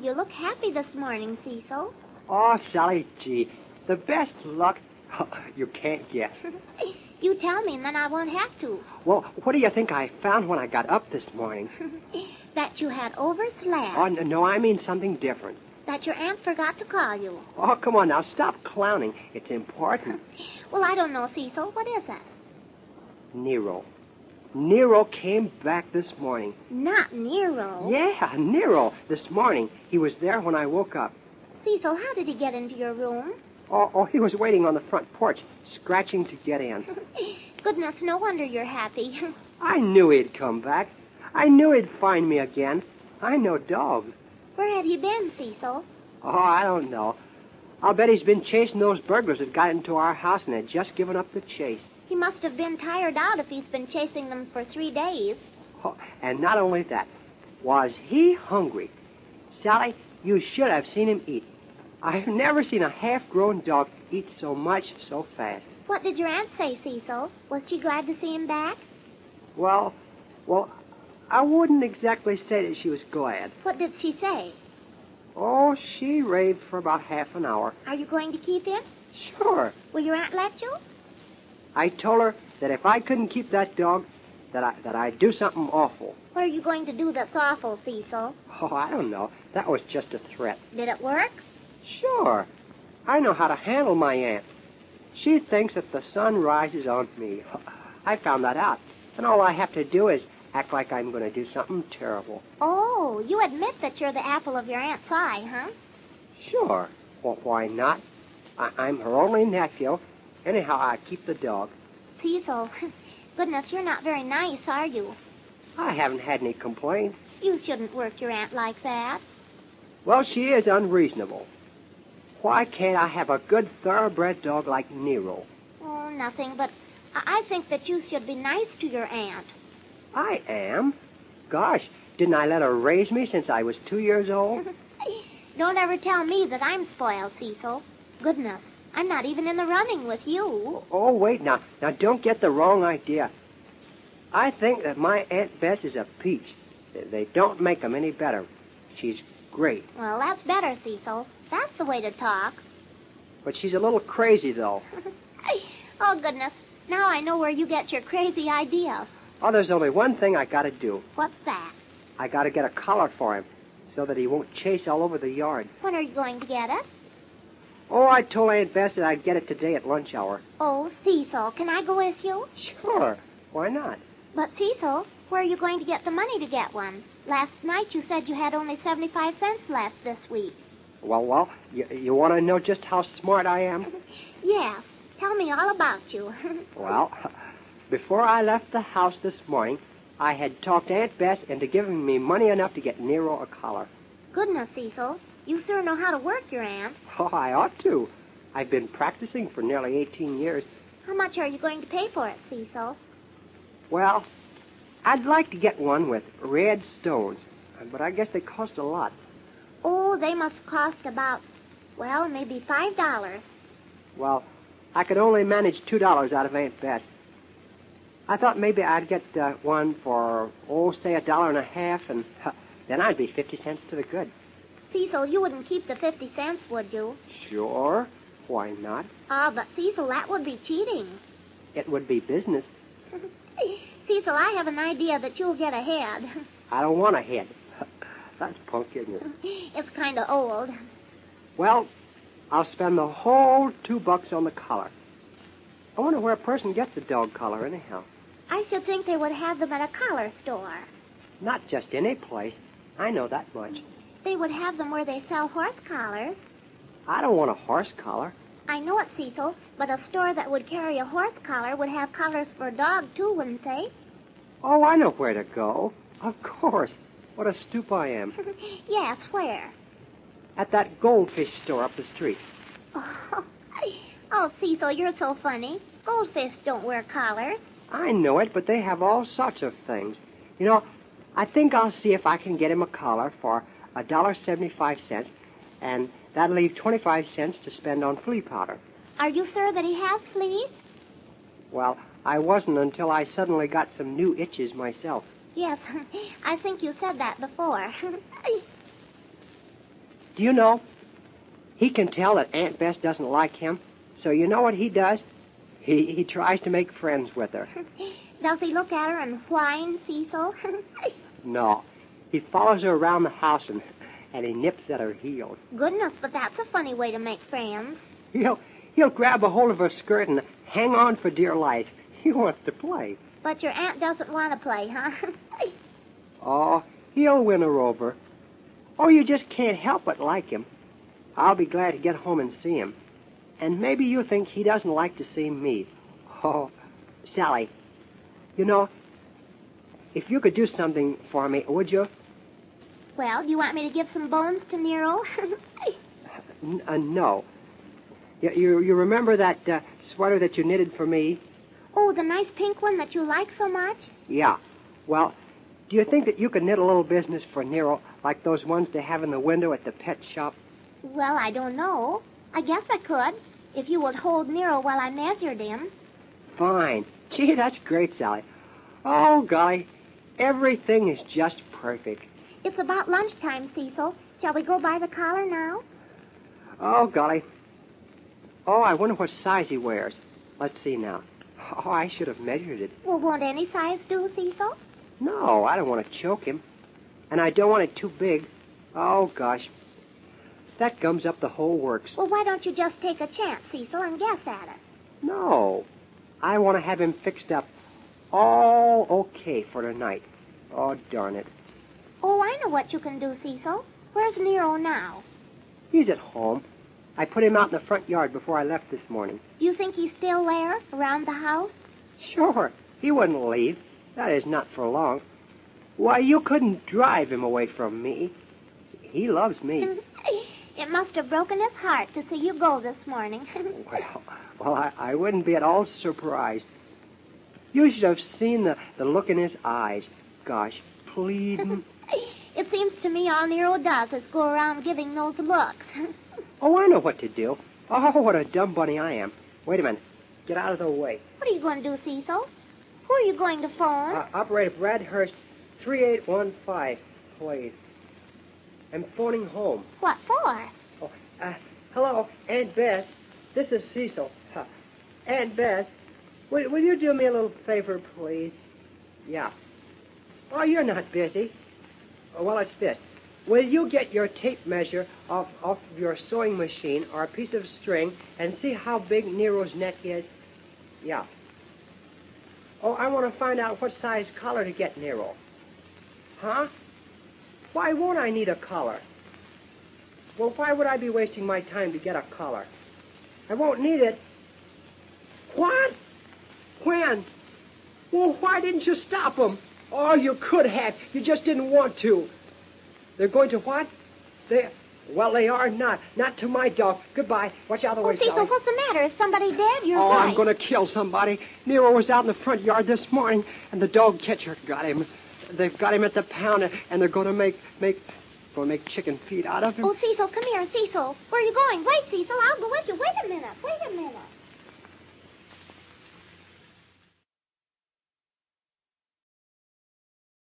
you look happy this morning, Cecil. Oh, Sally, gee, the best luck you can't guess. You tell me, and then I won't have to. Well, what do you think I found when I got up this morning? That you had overslept. Oh, no, I mean something different. That your aunt forgot to call you. Oh, come on now, stop clowning. It's important. Well, I don't know, Cecil. What is it? Nero. Nero came back this morning. Not Nero. Yeah, Nero, this morning. He was there when I woke up. Cecil, how did he get into your room? Oh, he was waiting on the front porch, scratching to get in. Goodness, no wonder you're happy. I knew he'd come back. I knew he'd find me again. I know dogs. Where had he been, Cecil? Oh, I don't know. I'll bet he's been chasing those burglars that got into our house and had just given up the chase. He must have been tired out if he's been chasing them for 3 days. Oh, and not only that, was he hungry? Sally, you should have seen him eat. I've never seen a half-grown dog eat so much so fast. What did your aunt say, Cecil? Was she glad to see him back? Well, I wouldn't exactly say that she was glad. What did she say? Oh, she raved for about half an hour. Are you going to keep him? Sure. Will your aunt let you? I told her that if I couldn't keep that dog, that I'd do something awful. What are you going to do that's awful, Cecil? Oh, I don't know. That was just a threat. Did it work? Sure. I know how to handle my aunt. She thinks that the sun rises on me. I found that out. And all I have to do is act like I'm going to do something terrible. Oh, you admit that you're the apple of your aunt's eye, huh? Sure. Well, why not? I'm her only nephew. Anyhow, I keep the dog. Cecil, goodness, you're not very nice, are you? I haven't had any complaints. You shouldn't work your aunt like that. Well, she is unreasonable. Why can't I have a good thoroughbred dog like Nero? Oh, nothing, but I think that you should be nice to your aunt. I am? Gosh, didn't I let her raise me since I was 2 years old? Don't ever tell me that I'm spoiled, Cecil. Goodness, I'm not even in the running with you. Oh, wait, now don't get the wrong idea. I think that my Aunt Bess is a peach. They don't make them any better. She's great. Well, that's better, Cecil. That's the way to talk. But she's a little crazy, though. Oh, goodness. Now I know where you get your crazy ideas. Oh, there's only one thing I gotta do. What's that? I gotta get a collar for him so that he won't chase all over the yard. When are you going to get it? Oh, I told Aunt Bess that I'd get it today at lunch hour. Oh, Cecil, can I go with you? Sure. Why not? But, Cecil, where are you going to get the money to get one? Last night you said you had only 75 cents left this week. Well, you want to know just how smart I am? Yes. Tell me all about you. Well, before I left the house this morning, I had talked Aunt Bess into giving me money enough to get Nero a collar. Goodness, Cecil. You sure know how to work your aunt. Oh, I ought to. I've been practicing for nearly 18 years. How much are you going to pay for it, Cecil? Well, I'd like to get one with red stones, but I guess they cost a lot. Oh, they must cost about, well, maybe $5. Well, I could only manage $2 out of Aunt Bess. I thought maybe I'd get one for, say $1.50, and then I'd be 50 cents to the good. Cecil, you wouldn't keep the 50 cents, would you? Sure. Why not? Oh, but Cecil, that would be cheating. It would be business. Cecil, I have an idea that you'll get ahead. I don't want a head. That's punk, isn't it? It's kind of old. Well, I'll spend the whole $2 on the collar. I wonder where a person gets a dog collar, anyhow. I should think they would have them at a collar store. Not just any place. I know that much. They would have them where they sell horse collars. I don't want a horse collar. I know it, Cecil, but a store that would carry a horse collar would have collars for a dog, too, wouldn't they? Oh, I know where to go. Of course. What a stoop I am. Yes, where? At that goldfish store up the street. Oh, Cecil, you're so funny. Goldfish don't wear collars. I know it, but they have all sorts of things. You know, I think I'll see if I can get him a collar for $1.75, and that'll leave 25 cents to spend on flea powder. Are you sure that he has fleas? Well, I wasn't until I suddenly got some new itches myself. Yes, I think you said that before. Do you know, he can tell that Aunt Bess doesn't like him, so you know what he does? He tries to make friends with her. Does he look at her and whine, Cecil? No. He follows her around the house and he nips at her heels. Goodness, but that's a funny way to make friends. He'll grab a hold of her skirt and hang on for dear life. He wants to play. But your aunt doesn't want to play, huh? Oh, he'll win her over. Oh, you just can't help but like him. I'll be glad to get home and see him. And maybe you think he doesn't like to see me. Oh, Sally, you know, if you could do something for me, would you? Well, do you want me to give some bones to Nero? No. You remember that sweater that you knitted for me? Oh, the nice pink one that you like so much? Yeah. Well, do you think that you could knit a little business for Nero, like those ones they have in the window at the pet shop? Well, I don't know. I guess I could, if you would hold Nero while I measured him. Fine. Gee, that's great, Sally. Oh, golly, everything is just perfect. It's about lunchtime, Cecil. Shall we go buy the collar now? Oh, golly. Oh, I wonder what size he wears. Let's see now. Oh, I should have measured it. Well, won't any size do, Cecil? No, I don't want to choke him. And I don't want it too big. Oh, gosh. That gums up the whole works. Well, why don't you just take a chance, Cecil, and guess at it? No. I want to have him fixed up all okay for tonight. Oh, darn it. Oh, I know what you can do, Cecil. Where's Nero now? He's at home. I put him out in the front yard before I left this morning. Do you think he's still there, around the house? Sure. He wouldn't leave. That is, not for long. Why, you couldn't drive him away from me. He loves me. It must have broken his heart to see you go this morning. Well, I wouldn't be at all surprised. You should have seen the look in his eyes. Gosh, pleading. It seems to me all Nero does is go around giving those looks. Oh, I know what to do. Oh, what a dumb bunny I am. Wait a minute. Get out of the way. What are you going to do, Cecil? Who are you going to phone? Operator Brad Hurst, 3815, please. I'm phoning home. What for? Oh, hello, Aunt Bess. This is Cecil. Aunt Bess, will you do me a little favor, please? Yeah. Oh, you're not busy. Oh, well, it's this. Will you get your tape measure off your sewing machine or a piece of string and see how big Nero's neck is? Yeah. Oh, I want to find out what size collar to get Nero. Huh? Why won't I need a collar? Well, why would I be wasting my time to get a collar? I won't need it. What? When? Well, why didn't you stop them? Oh, you could have. You just didn't want to. They're going to what? Well, they are not. Not to my dog. Goodbye. Watch out of the way, Cecil, Sally. what's the matter? Is somebody dead? You're Oh, right. I'm going to kill somebody. Nero was out in the front yard this morning, and the dog catcher got him. They've got him at the pound, and they're going to make chicken feet out of him. Oh, Cecil, come here, Cecil. Where are you going? Wait, Cecil, I'll go with you. Wait a minute.